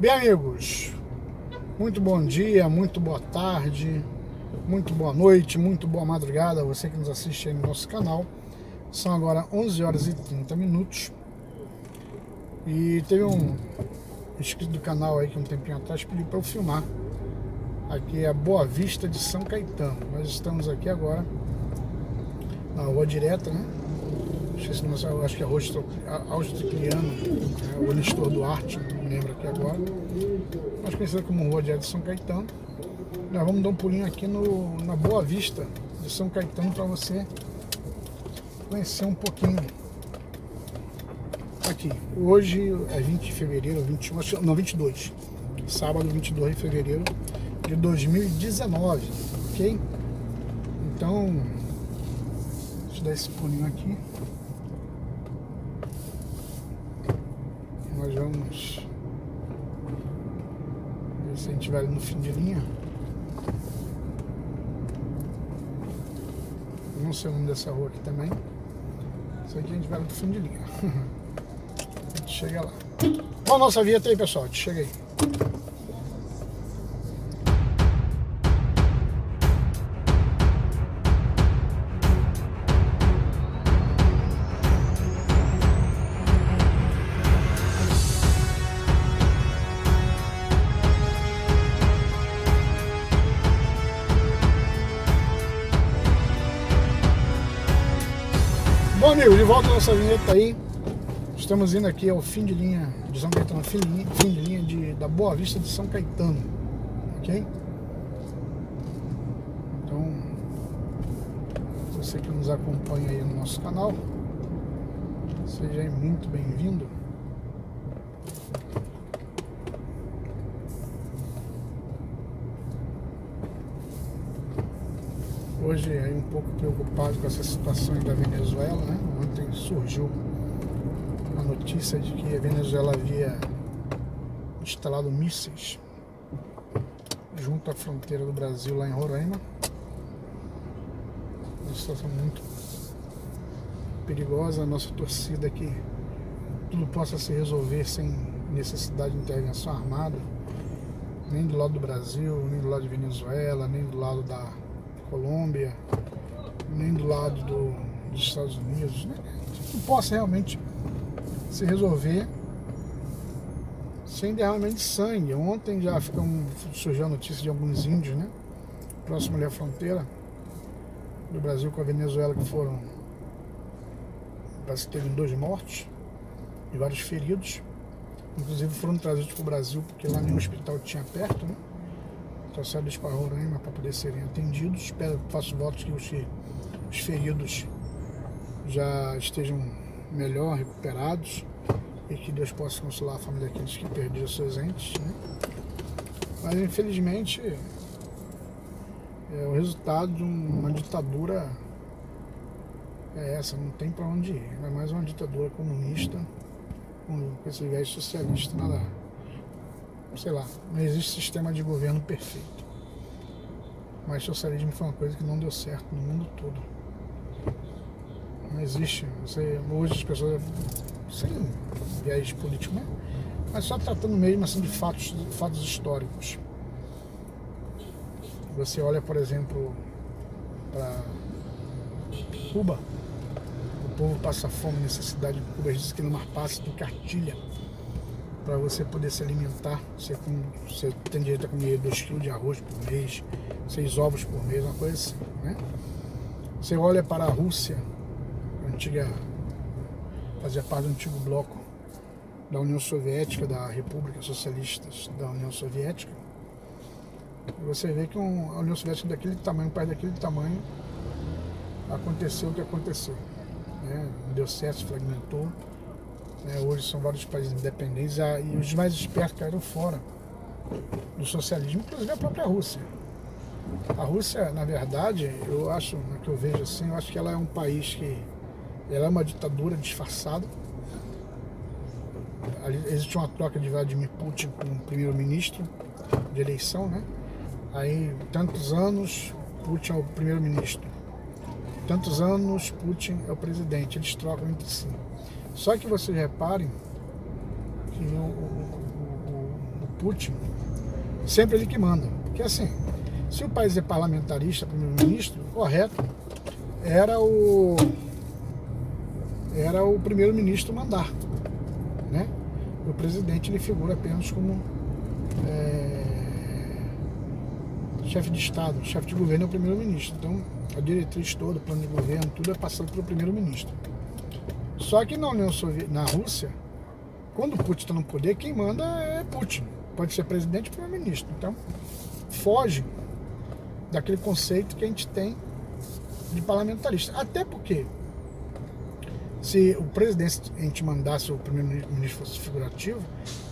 Bem, amigos, muito bom dia, muito boa tarde, muito boa noite, muito boa madrugada a você que nos assiste aí no nosso canal. São agora 11 horas e 30 minutos e teve um inscrito do canal aí que um tempinho atrás pediu para eu filmar. Aqui é a Boa Vista de São Caetano. Nós estamos aqui agora na rua direta, né? Eu acho que é Australiano, o Nestor Duarte, não me lembro aqui agora, mas conhecida como Rua Direta de São Caetano. Nós vamos dar um pulinho aqui na Boa Vista de São Caetano para você conhecer um pouquinho. Aqui, hoje é 20 de fevereiro, 21, não, 22, sábado 22 de fevereiro de 2019, ok? Então, deixa eu dar esse pulinho aqui. Nós vamos ver se a gente vai ali no fim de linha. Não sei o nome dessa rua aqui também. Isso aqui a gente vai no fim de linha. A gente chega lá. Olha a nossa vinheta aí, pessoal. A gente chega aí. Bom, amigo, de volta à nossa vinheta aí. Estamos indo aqui ao fim de linha de São Caetano, fim de linha da Boa Vista de São Caetano, ok? Então, você que nos acompanha aí no nosso canal, seja aí muito bem-vindo. Hoje aí um pouco preocupado com essa situação da Venezuela, né? Ontem surgiu a notícia de que a Venezuela havia instalado mísseis junto à fronteira do Brasil, lá em Roraima. Uma situação muito perigosa. A nossa torcida é que tudo possa se resolver sem necessidade de intervenção armada, nem do lado do Brasil, nem do lado de Venezuela, nem do lado da Colômbia, nem do lado dos Estados Unidos, né? Que possa realmente se resolver sem derramamento de sangue. Ontem já surgiu a notícia de alguns índios, né, próximo ali à fronteira do Brasil com a Venezuela, que foram, parece que teve 2 mortos e vários feridos, inclusive foram trazidos para o Brasil porque lá nenhum hospital tinha perto, né? Trouxeram para Roraima para poder serem atendidos. Faço votos que os feridos já estejam melhor, recuperados, e que Deus possa consolar a família daqueles que perderam seus entes, né? Mas infelizmente o resultado de uma ditadura é essa, não tem para onde ir. Ainda mais uma ditadura comunista com esse viés socialista, nada. Sei lá, não existe sistema de governo perfeito. Mas socialismo foi uma coisa que não deu certo no mundo todo. Não existe. Hoje as pessoas, sem viés político, né? Mas só tratando mesmo assim de fatos históricos. Você olha, por exemplo, para Cuba. O povo passa fome, necessidade de Cuba. Diz que no mar passa de cartilha para você poder se alimentar. Você tem direito a comer 2 kg de arroz por mês, 6 ovos por mês, uma coisa assim, né? Você olha para a Rússia, fazia parte do antigo bloco da União Soviética, da República Socialistas da União Soviética, e você vê que a União Soviética daquele tamanho, um país daquele tamanho, aconteceu o que aconteceu, né? Não deu certo, se fragmentou. Hoje são vários países independentes e os mais espertos caíram fora do socialismo, inclusive a própria Rússia. A Rússia, na verdade, eu acho, no que eu vejo assim, eu acho que ela é um país que ela é uma ditadura disfarçada. Existe uma troca de Vladimir Putin com o primeiro-ministro de eleição, né? Aí, tantos anos, Putin é o primeiro-ministro. Tantos anos, Putin é o presidente. Eles trocam entre si. Só que vocês reparem que o Putin, sempre ele que manda. Porque assim, se o país é parlamentarista, primeiro-ministro, correto, era o primeiro-ministro mandar, né? O presidente, ele figura apenas como chefe de Estado, chefe de governo é o primeiro-ministro. Então, a diretriz toda, o plano de governo, tudo é passado pelo primeiro-ministro. Só que na União Soviética, na Rússia, quando o Putin está no poder, quem manda é Putin. Pode ser presidente ou primeiro-ministro. Então, foge daquele conceito que a gente tem de parlamentarista. Até porque, se o presidente a gente mandasse o primeiro-ministro fosse figurativo,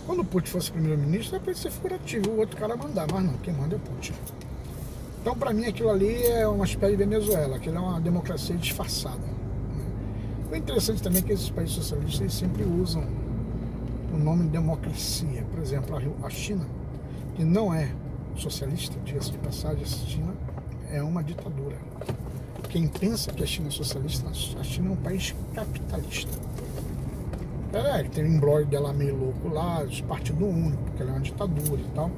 quando o Putin fosse primeiro-ministro, é para ele ser figurativo, o outro cara mandar. Mas não, quem manda é o Putin. Então, para mim, aquilo ali é uma espécie de Venezuela, aquilo é uma democracia disfarçada. O interessante também é que esses países socialistas eles sempre usam o nome de democracia. Por exemplo, a China, que não é socialista, diga-se de passagem, a China é uma ditadura. Quem pensa que a China é socialista, a China é um país capitalista. Tem um embrólio dela meio louco lá, os partidos únicos, porque ela é uma ditadura e tal.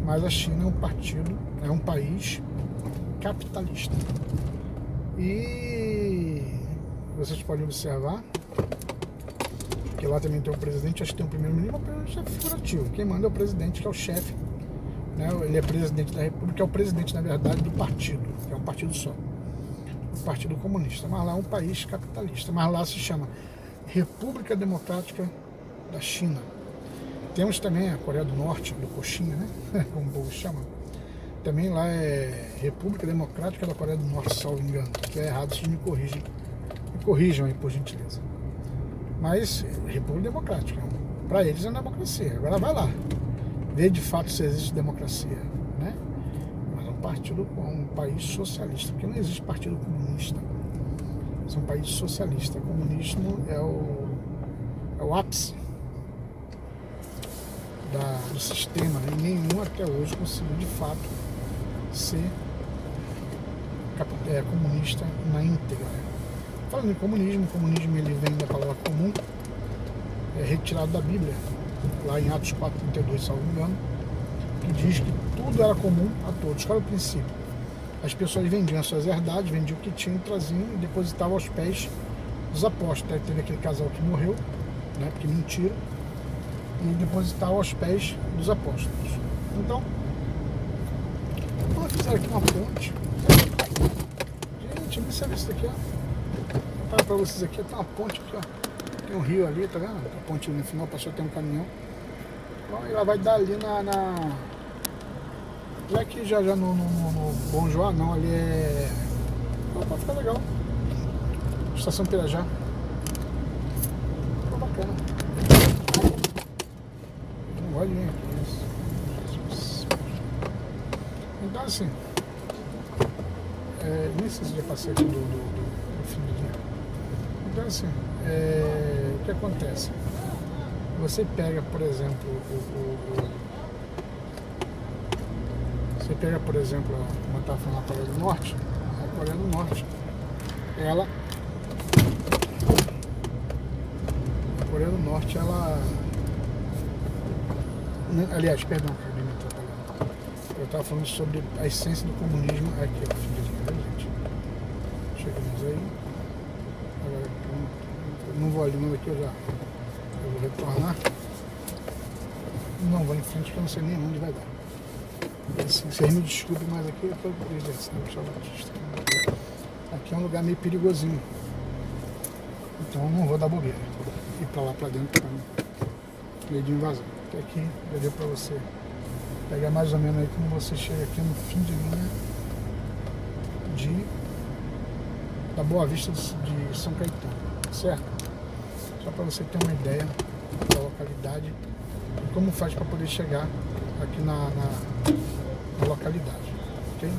Mas a China é um país capitalista. E vocês podem observar que lá também tem um presidente, acho que tem um primeiro-ministro, mas o primeiro-ministro é figurativo. Quem manda é o presidente, que é o chefe, né? Ele é presidente da República, é o presidente, na verdade, do partido, que é um partido só, o Partido Comunista. Mas lá é um país capitalista, mas lá se chama República Democrática da China. Temos também a Coreia do Norte, do Coxinha, né? Como o povo chama. Também lá é República Democrática da Coreia do Norte, salvo engano. Se é errado, vocês me corrigem. Me corrijam aí, por gentileza. Mas República Democrática, para eles é democracia. Agora vai lá, vê de fato se existe democracia, né? Mas é um partido, um país socialista, porque não existe partido comunista. É um país socialista. O comunismo é o ápice do sistema, né? E nenhum até hoje conseguiu de fato ser comunista na íntegra. Falando em comunismo, o comunismo ele vem da palavra comum, é retirado da Bíblia, lá em Atos 4:32, salvo engano, que diz que tudo era comum a todos. Qual era o princípio? As pessoas vendiam as suas herdades, vendiam o que tinham, traziam e depositavam aos pés dos apóstolos. Aí teve aquele casal que morreu, né, porque mentiram, e depositavam aos pés dos apóstolos. Então, vamos fizeram aqui uma ponte. Gente, eu nem sabia isso daqui, ó. Vou falar pra vocês aqui, tem uma ponte aqui, ó. Tem um rio ali, tá vendo? A ponte no final passou, tem um caminhão. Então, ela vai dar ali não é aqui já no Bom Joá, não, ali é... Opa, fica legal. Estação Pirajá. Ficou bacana. Não olha nem aqui. Então assim, nem sei se já passei aqui do fim do dia. Então assim, o que acontece? Você pega, por exemplo, você pega, por exemplo, como eu estava falando, a Coreia do Norte. A Coreia do Norte, ela... A Coreia do Norte, ela... Aliás, perdão, eu estava falando sobre a essência do comunismo. Aqui, ó, fim de linha, gente. Chegamos aí. Agora, pronto. Não vou ali, não, aqui eu vou retornar. Não vou em frente, porque eu não sei nem onde vai dar. Assim, vocês me desculpem, mas aqui eu estou exercendo Batista. Aqui é um lugar meio perigosinho. Então eu não vou dar bobeira. Ir pra lá, pra dentro, pra meio de invasão. Porque aqui já deu pra você pegar mais ou menos aí como você chega aqui no fim de linha da Boa Vista de São Caetano, certo? Só para você ter uma ideia da localidade e como faz para poder chegar aqui na localidade, ok?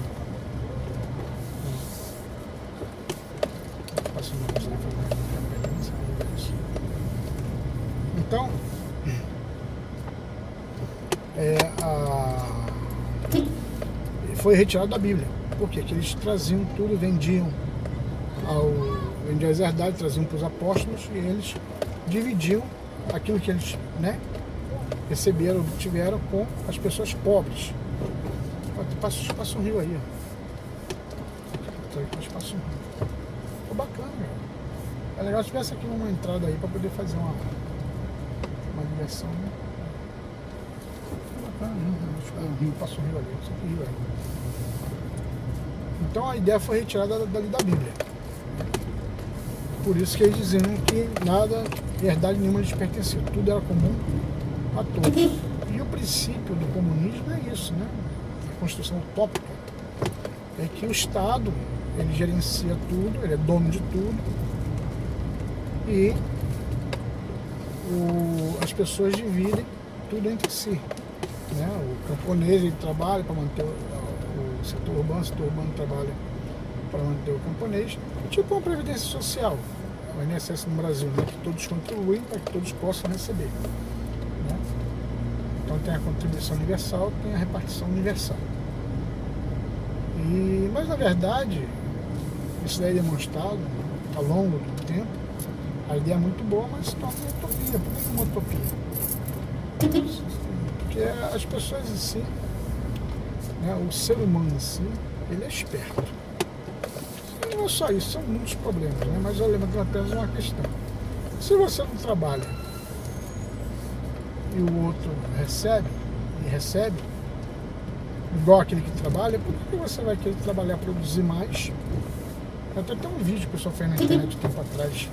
Então, foi retirado da Bíblia. Por quê? Porque eles traziam tudo, vendiam as herdades, traziam para os apóstolos e eles dividiam aquilo que eles, né, tiveram com as pessoas pobres. Passa um rio aí, ó. Passa um rio. Ficou bacana, cara. É legal se tivesse aqui uma entrada aí para poder fazer uma diversão, né? Bacana, né? Um rio, passa um rio ali, só que rio aí. Então a ideia foi retirada dali da Bíblia. Por isso que eles diziam que nada, verdade nenhuma lhes pertencia, tudo era comum a todos. E o princípio do comunismo é isso, né? A construção utópica é que o Estado, ele gerencia tudo, ele é dono de tudo, e as pessoas dividem tudo entre si, né? O camponês, ele trabalha para manter o setor urbano trabalha para manter o camponês, tipo uma previdência social, o INSS no Brasil, né? Que todos contribuem para que todos possam receber, né? Então tem a contribuição universal, tem a repartição universal. Mas na verdade, isso daí é demonstrado ao longo do tempo. A ideia é muito boa, mas se torna uma utopia. Por que uma utopia? Porque as pessoas em si, né, o ser humano em si, ele é esperto. E não é só isso, são muitos problemas, né? Mas eu levanto apenas uma questão. Se você não trabalha e o outro recebe, igual aquele que trabalha, por que você vai querer trabalhar, produzir mais? Até tem um vídeo que o pessoal fez na internet um tempo atrás,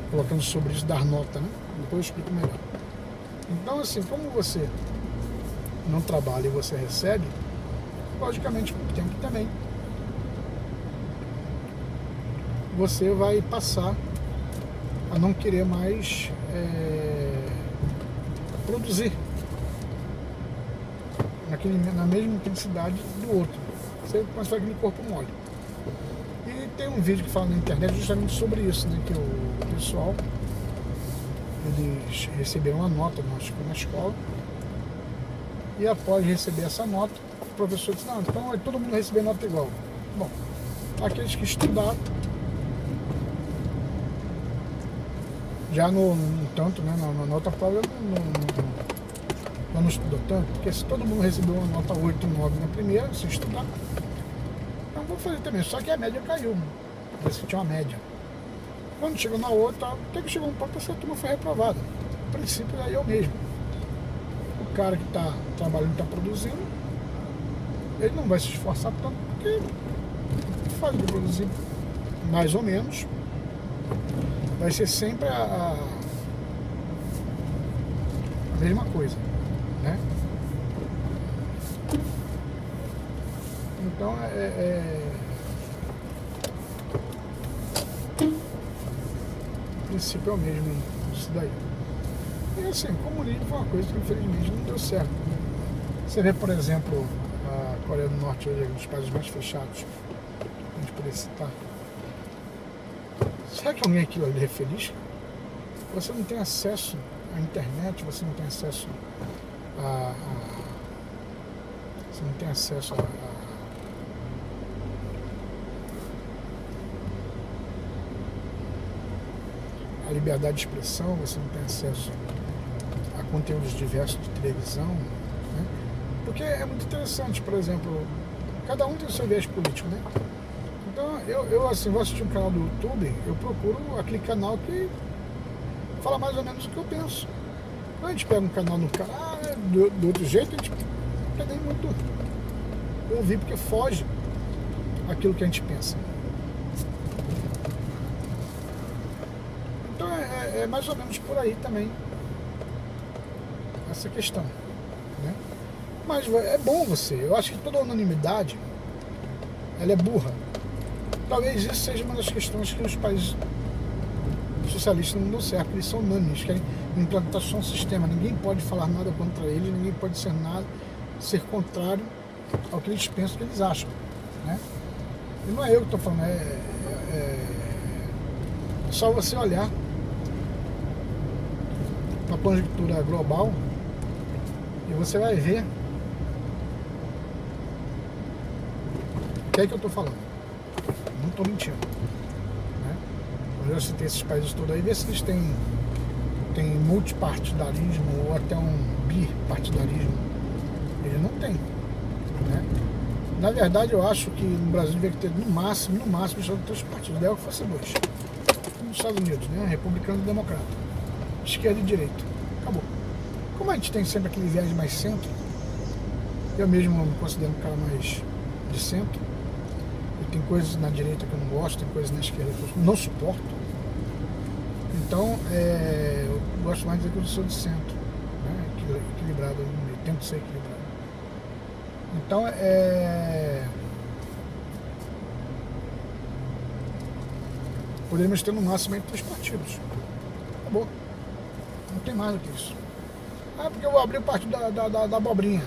colocando sobre isso, dar nota, né? Depois eu explico melhor. Então, assim, como você não trabalha e você recebe, logicamente, com o tempo também, você vai passar a não querer mais produzir na mesma intensidade do outro. Você começa aquele corpo mole. E tem um vídeo que fala na internet justamente sobre isso, né? Que o pessoal, eles receberam uma nota na escola, e após receber essa nota, o professor disse: não, então vai todo mundo receber nota igual. Bom, aqueles que estudaram, já no tanto, né, na nota prova, não estudou tanto, porque se todo mundo recebeu uma nota 8 e 9 na primeira, se estudar, então vou fazer também, só que a média caiu, ver se tinha uma média. Quando chegou na outra, até que chegou um ponto que essa turma foi reprovada. O princípio é eu mesmo. O cara que está trabalhando, está produzindo, ele não vai se esforçar tanto, porque faz de produzir mais ou menos, vai ser sempre a mesma coisa, né? Então o princípio é o mesmo isso daí. E assim, o comunismo foi uma coisa que infelizmente não deu certo. Você vê, por exemplo, a Coreia do Norte hoje é um dos países mais fechados que a gente poderia citar. Será que alguém aqui ali é feliz? Você não tem acesso à internet, você não tem acesso você não tem acesso a liberdade de expressão, você não tem acesso a conteúdos diversos de televisão, né? Porque é muito interessante, por exemplo, cada um tem o seu viés político, né? Então eu assim, vou assistir um canal do YouTube, eu procuro aquele canal que fala mais ou menos o que eu penso. Quando a gente pega um canal no canal do outro jeito, a gente não quer nem muito ouvir, porque foge aquilo que a gente pensa. Então é mais ou menos por aí também essa questão, né? Mas é bom eu acho que toda unanimidade ela é burra. Talvez isso seja uma das questões que os países socialistas não dão certo, eles são unânimes, querem implantar só um sistema, ninguém pode falar nada contra eles, ninguém pode ser contrário ao que eles pensam, que eles acham, né? E não é eu que estou falando, é só você olhar na conjuntura global e você vai ver o que é que eu estou falando. Não estou mentindo, né? Eu já citei esses países todos aí, ver se eles têm tem multipartidarismo ou até um bipartidarismo. Ele não tem, né? Na verdade, eu acho que no Brasil deveria ter no máximo, só 3 partidos. Ideal que fosse 2. Nos Estados Unidos, né? Republicano e democrata. Esquerda e direita. Acabou. Como a gente tem sempre aquele viés mais centro, eu mesmo me considero um cara mais de centro. E tem coisas na direita que eu não gosto, tem coisas na esquerda que eu não suporto. Então, eu gosto mais de dizer que eu sou de centro, né? Equilibrado, eu tento ser equilibrado. Então, poderíamos ter no máximo 3 partidos. Acabou. Não tem mais do que isso. Ah, porque eu vou abrir o partido da abobrinha.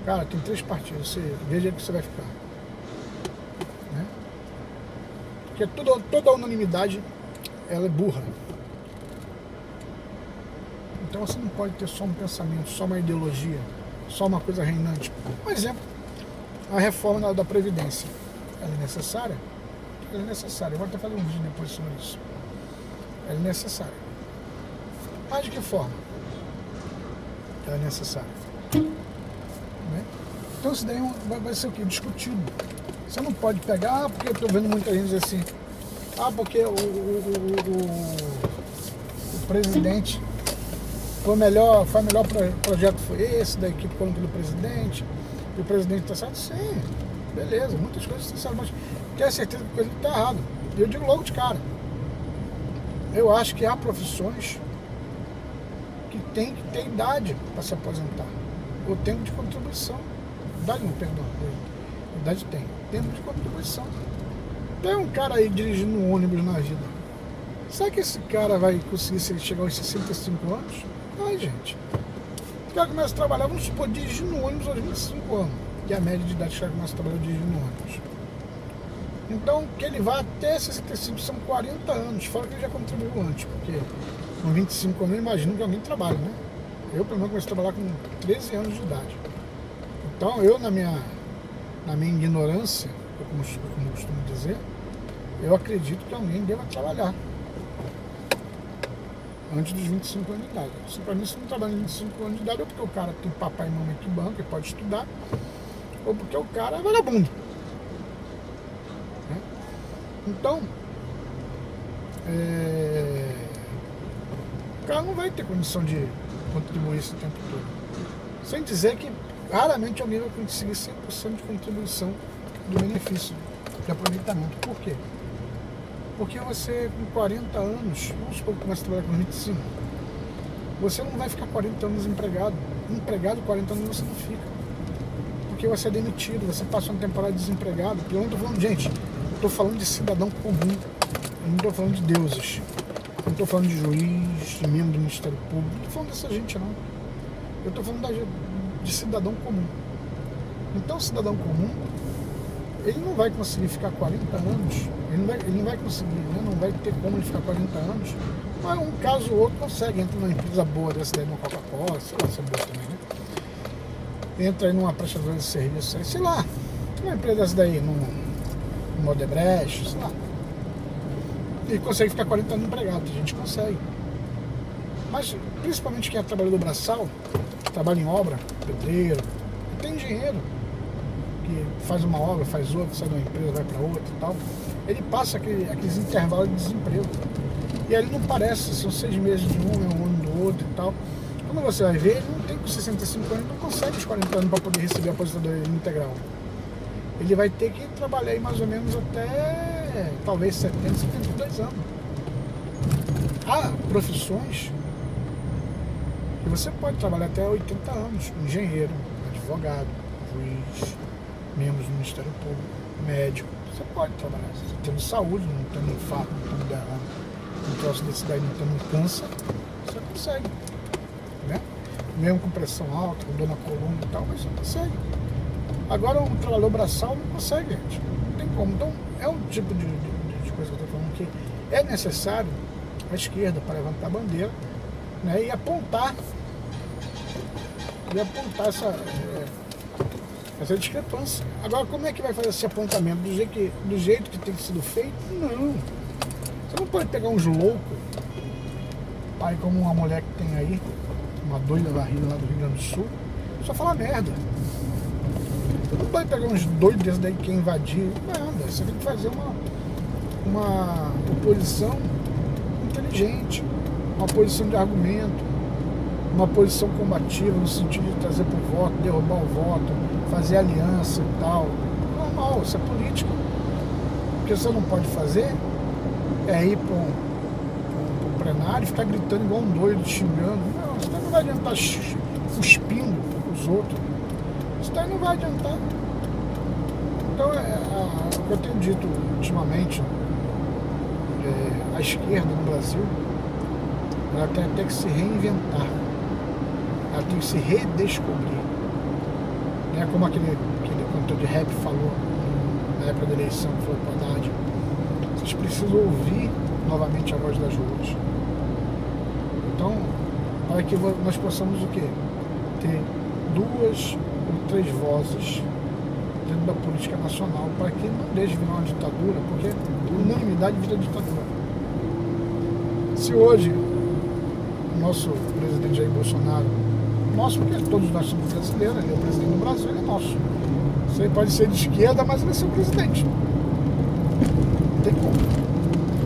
Cara, tem 3 partidos. Você veja que você vai ficar. Né? Porque toda unanimidade, ela é burra. Então você não pode ter só um pensamento, só uma ideologia, só uma coisa reinante. Por exemplo, a reforma da Previdência. Ela é necessária? Ela é necessária. Eu vou até fazer um vídeo depois sobre isso. Ela é necessária. Mas de que forma? Ela é necessária. Né? Então isso daí vai ser o quê? Discutido. Você não pode pegar, porque eu estou vendo muita gente dizer assim, porque o presidente foi o melhor projeto foi esse, da equipe econômica do presidente, e o presidente está certo? Sim, beleza, muitas coisas estão certas, mas tenho certeza que a coisa está errada. E eu digo logo de cara, eu acho que há profissões que tem que ter idade para se aposentar, ou tempo de contribuição. Idade não, perdão, idade tem, tempo de contribuição. Tem um cara aí dirigindo um ônibus na vida. Será que esse cara vai conseguir se ele chegar aos 65 anos? Ai, gente. O cara começa a trabalhar, vamos supor, dirigindo ônibus aos 25 anos. Que é a média de idade que o cara começa a trabalhar dirigindo ônibus. Então, que ele vai até 65 são 40 anos, fora que ele já contribuiu antes, porque com 25 anos eu imagino que alguém trabalha, né? Eu, pelo menos, comecei a trabalhar com 13 anos de idade. Então, eu, na minha ignorância, como eu costumo dizer, eu acredito que alguém deva trabalhar antes dos 25 anos de idade. Se para mim, se não trabalha em 25 anos de idade, ou porque o cara tem papai e mamãe que banca e pode estudar, ou porque o cara é vagabundo. Né? Então, o cara não vai ter condição de contribuir esse tempo todo. Sem dizer que raramente alguém vai conseguir 100% de contribuição do benefício de aproveitamento. Por quê? Porque você com 40 anos, vamos supor que começa a trabalhar com 25, você não vai ficar 40 anos empregado. Empregado 40 anos você não fica. Porque você é demitido, você passa uma temporada desempregado. E eu não estou falando, gente, eu estou falando de cidadão comum. Eu não estou falando de deuses. Eu não estou falando de juiz, de membro do Ministério Público. Não estou falando dessa gente, não. Eu estou falando de cidadão comum. Então, o cidadão comum, ele não vai conseguir ficar 40 anos, ele não vai conseguir, né? Não vai ter como ele ficar 40 anos, mas um caso ou outro consegue, entra numa empresa boa dessa daí, numa Coca-Cola, sei lá se é boa também, né? Entra aí numa prestadora de serviço, sei lá, uma empresa dessa daí, num Odebrecht, sei lá, e consegue ficar 40 anos empregado, a gente consegue. Mas, principalmente quem é trabalhador braçal, trabalha em obra, pedreiro, tem engenheiro, que faz uma obra, faz outra, sai de uma empresa, vai para outra e tal, ele passa aqueles intervalos de desemprego. E aí ele não parece, são 6 meses de um, é um ano do outro e tal. Quando você vai ver, ele não tem com 65 anos, não consegue os 40 anos para poder receber a aposentadoria integral. Ele vai ter que trabalhar aí mais ou menos até, talvez 70, 72 anos. Há profissões que você pode trabalhar até 80 anos, engenheiro, advogado, juiz, membros do Ministério Público, médico. Você pode trabalhar, você tendo saúde, não tendo infarto, não tendo derrame, não troço desse daí, não tendo câncer, você consegue, né? Mesmo com pressão alta, com dor na coluna e tal, mas você consegue. Agora um trabalhador braçal não consegue, gente, não tem como. Então é um tipo de coisa que eu estou falando que é necessário a esquerda para levantar a bandeira, né, e apontar essa discrepância. Agora, como é que vai fazer esse apontamento? Do jeito que tem sido feito? Não. Você não pode pegar uns loucos pai como uma mulher que tem aí, uma doida barriga lá do Rio Grande do Sul, só fala merda. Tudo bem pegar uns doidos desses daí que quer invadir, nada, você tem que fazer uma oposição inteligente, uma oposição de argumento, uma oposição combativa no sentido de trazer pro voto, derrubar o voto, fazer aliança e tal. Normal, isso é política. O que você não pode fazer é ir para um plenário e ficar gritando igual um doido, xingando. Não, isso daí não vai adiantar cuspindo os outros. Isso daí não vai adiantar. Então, o que eu tenho dito ultimamente, a esquerda no Brasil, ela tem até que se reinventar. Ela tem que se redescobrir. Né? Como aquele cantor de rap falou na época da eleição, que foi para Haddad. Vocês precisam ouvir novamente a voz das ruas. Então, para que nós possamos o quê? Ter 2 ou 3 vozes dentro da política nacional, para que não deixe virar uma ditadura, porque unanimidade vira ditadura. Se hoje o nosso presidente Jair Bolsonaro, nosso, porque todos nós somos brasileiros, ele é o presidente do Brasil, ele é nosso. Você pode ser de esquerda, mas ele vai ser o presidente. Não tem como.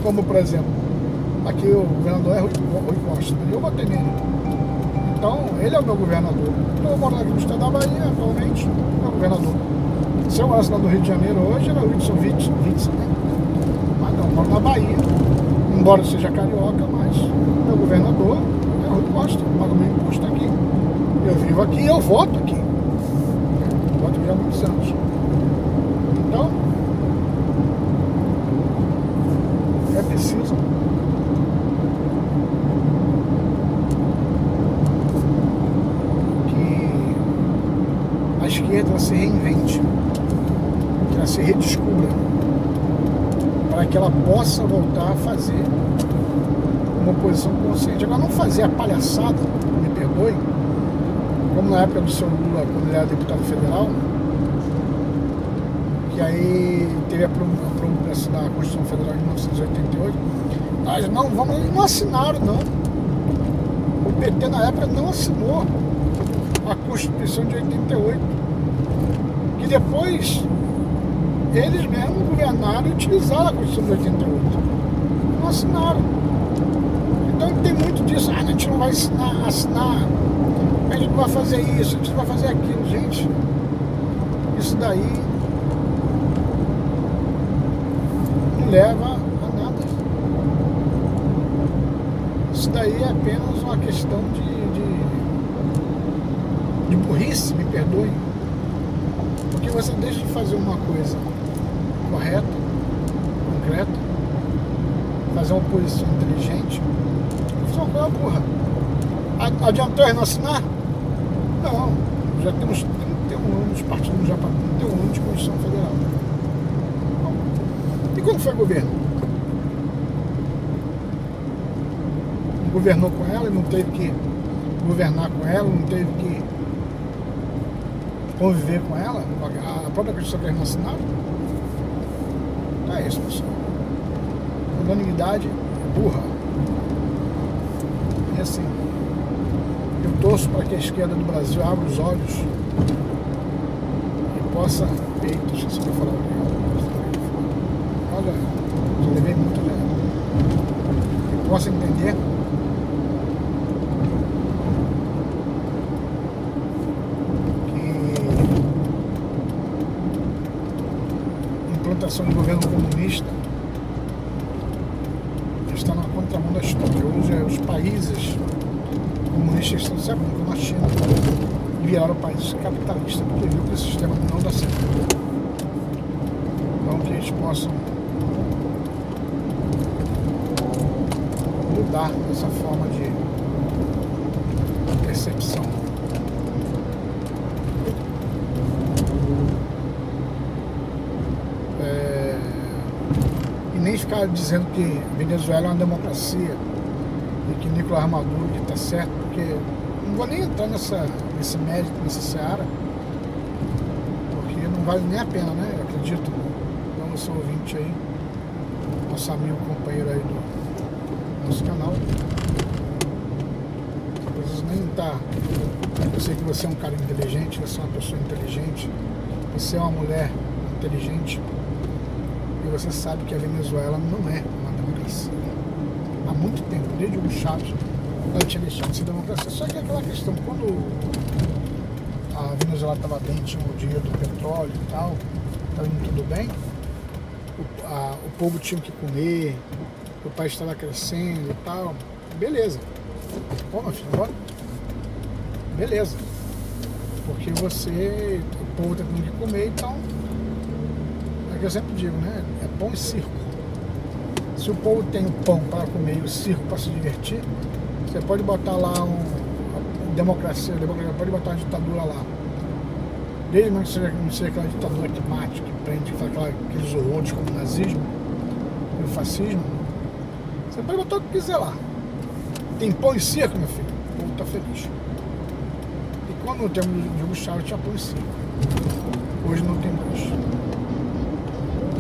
Como, por exemplo, aqui o governador é Rui Costa, eu votei nele. Então, ele é o meu governador. Estou morando aqui no estado da Bahia, atualmente, é o governador. Se eu morasse lá no Rio de Janeiro hoje, era o Wilson Witzel, né? Mas não, eu moro na Bahia, embora eu seja carioca, mas meu governador é o Rui Costa, pago meu imposto aqui. Eu vivo aqui e eu voto aqui. Eu voto aqui há muitos anos. Então, é preciso que a esquerda se reinvente, que ela se redescubra, para que ela possa voltar a fazer uma oposição consciente. Agora, não fazer a palhaçada, me perdoem, como na época do seu Lula, quando ele era deputado federal, que aí teve a promulgação da Constituição Federal em 1988, nós não assinaram, não. O PT na época não assinou a Constituição de 88, que depois eles mesmos governaram e utilizaram a Constituição de 88. Não assinaram. Então tem muito disso, a gente não vai assinar, a gente não vai fazer isso, a gente não vai fazer aquilo, gente. Isso daí não leva a nada. Isso daí é apenas uma questão de burrice, me perdoe. Porque você deixa de fazer uma coisa correta, concreta, fazer uma oposição inteligente, fazer uma coisa burra. Adiantou não assinar? Não, já temos 31 anos, partindo já para 31 anos de Constituição Federal. Bom, e quando foi governo? Governou com ela e não teve que governar com ela, não teve que conviver com ela, a própria Constituição que eles não assinaram. Então é isso, pessoal. Unanimidade é burra. E assim, eu torço para que a esquerda do Brasil abra os olhos e possa... Eita, deixa eu só falar. Olha, já levei muito já. E possa entender implantação do governo comunista está na contramão da história. Hoje os países comunistas estão se abrindo, como a China, e viraram países capitalistas, porque viu que esse sistema não dá certo. Então que eles possam mudar essa forma de percepção. Nem ficar dizendo que Venezuela é uma democracia e que Nicolás Maduro que está certo, porque não vou nem entrar nesse mérito, nessa seara, porque não vale nem a pena, né? Eu acredito, então, seu ouvinte aí, nosso amigo, companheiro aí do nosso canal, nem tá. Eu sei que você é um cara inteligente, você é uma pessoa inteligente, você é uma mulher inteligente, e você sabe que a Venezuela não é uma democracia. Há muito tempo, desde o Hugo Chávez, ela tinha deixado de ser democracia. Só que é aquela questão, quando a Venezuela estava bem, tinha o dinheiro do petróleo e tal, estava indo tudo bem, o povo tinha que comer, o país estava crescendo e tal, beleza. Pô, meu filho, bora? Beleza. Porque o povo tá tendo que comer, então, é o que eu sempre digo, né? É pão e circo. Se o povo tem o pão para comer e o circo para se divertir, você pode botar lá democracia, pode botar uma ditadura lá. Desde que não seja aquela ditadura que mate, que prende, que faz aqueles horrores como o nazismo e o fascismo, você pode botar o que quiser lá. Tem pão e circo, meu filho, o povo está feliz. E quando no tempo de Hugo Chávez tinha pão e circo, hoje não tem mais.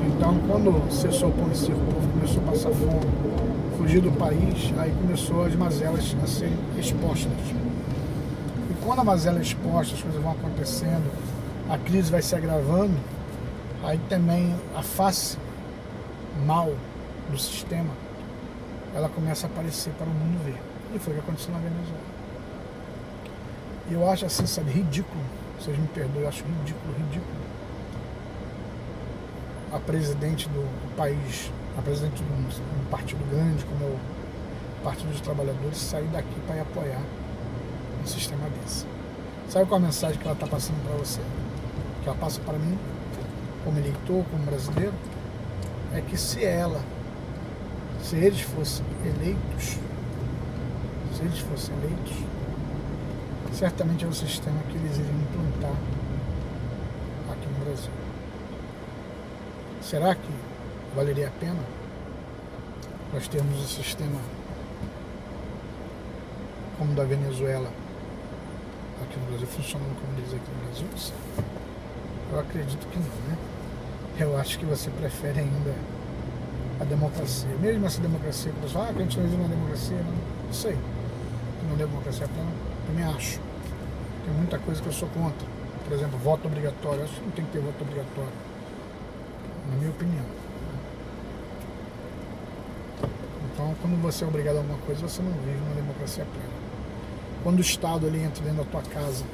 Então, quando cessou o pão e circo, o povo começou a passar fome, fugir do país, aí começou as mazelas a serem expostas. E quando a mazela é exposta, as coisas vão acontecendo, a crise vai se agravando, aí também a face mal do sistema, ela começa a aparecer para o mundo ver. E foi o que aconteceu na Venezuela. E eu acho assim, sabe, ridículo, vocês me perdoem, eu acho ridículo. A presidente do país, a presidente de um partido grande, como é o Partido dos Trabalhadores, sair daqui para ir apoiar um sistema desse. Sabe qual a mensagem que ela está passando para você? Que ela passa para mim, como eleitor, como brasileiro? É que se eles fossem eleitos, certamente é o sistema que eles iriam implantar aqui no Brasil. Será que valeria a pena nós termos um sistema como o da Venezuela aqui no Brasil, funcionando como eles aqui no Brasil? Eu acredito que não, né? Eu acho que você prefere ainda a democracia. Mesmo essa democracia que você fala, que a gente não vive uma democracia, não sei. Não é democracia plena, também acho. Tem muita coisa que eu sou contra. Por exemplo, voto obrigatório. Eu acho que não tem que ter voto obrigatório, na minha opinião. Então, quando você é obrigado a alguma coisa, você não vive uma democracia plena. Quando o Estado ele entra dentro da tua casa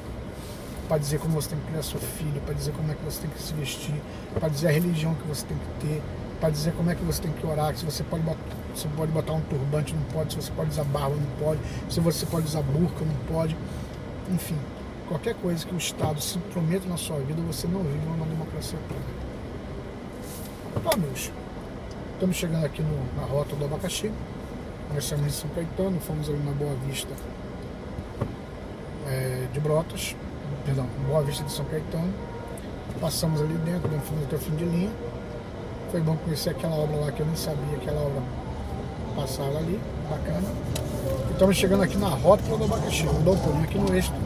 para dizer como você tem que criar seu filho, para dizer como é que você tem que se vestir, para dizer a religião que você tem que ter, para dizer como é que você tem que orar, que se você pode botar um turbante, não pode, se você pode usar barba, não pode, se você pode usar burca, não pode. Enfim, qualquer coisa que o Estado se intrometa na sua vida, você não vive uma democracia plena. Então, amigos, estamos chegando aqui na rota do abacaxi. Nós estamos em São Caetano, fomos ali na Boa Vista de Brotas, perdão, Boa Vista de São Caetano. Passamos ali dentro, fomos até o fim de linha. Foi bom conhecer aquela obra lá que eu nem sabia que aquela obra passava ali, bacana. E estamos chegando aqui na rota do abacaxi, vou dar um pulinho aqui no extra.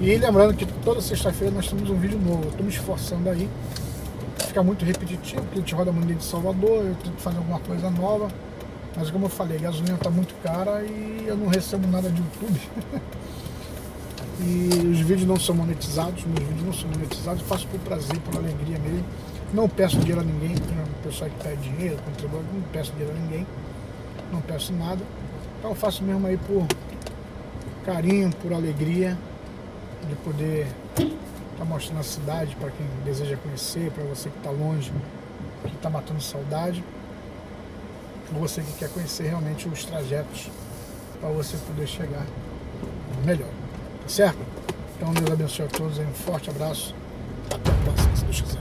E lembrando que toda sexta-feira nós temos um vídeo novo, eu estou me esforçando aí. Fica muito repetitivo, porque a gente roda muito de Salvador, eu tenho que fazer alguma coisa nova. Mas como eu falei, a gasolina está muito cara e eu não recebo nada de YouTube. E os vídeos não são monetizados, meus vídeos não são monetizados, eu faço por prazer, por alegria mesmo. Não peço dinheiro a ninguém, o pessoal que pede dinheiro, contribui, não peço dinheiro a ninguém, não peço nada. Então eu faço mesmo aí por carinho, por alegria, de poder estar mostrando a cidade para quem deseja conhecer, para você que está longe, que está matando saudade, ou você que quer conhecer realmente os trajetos para você poder chegar melhor. Tá certo? Então Deus abençoe a todos, um forte abraço, até a próxima, se Deus quiser.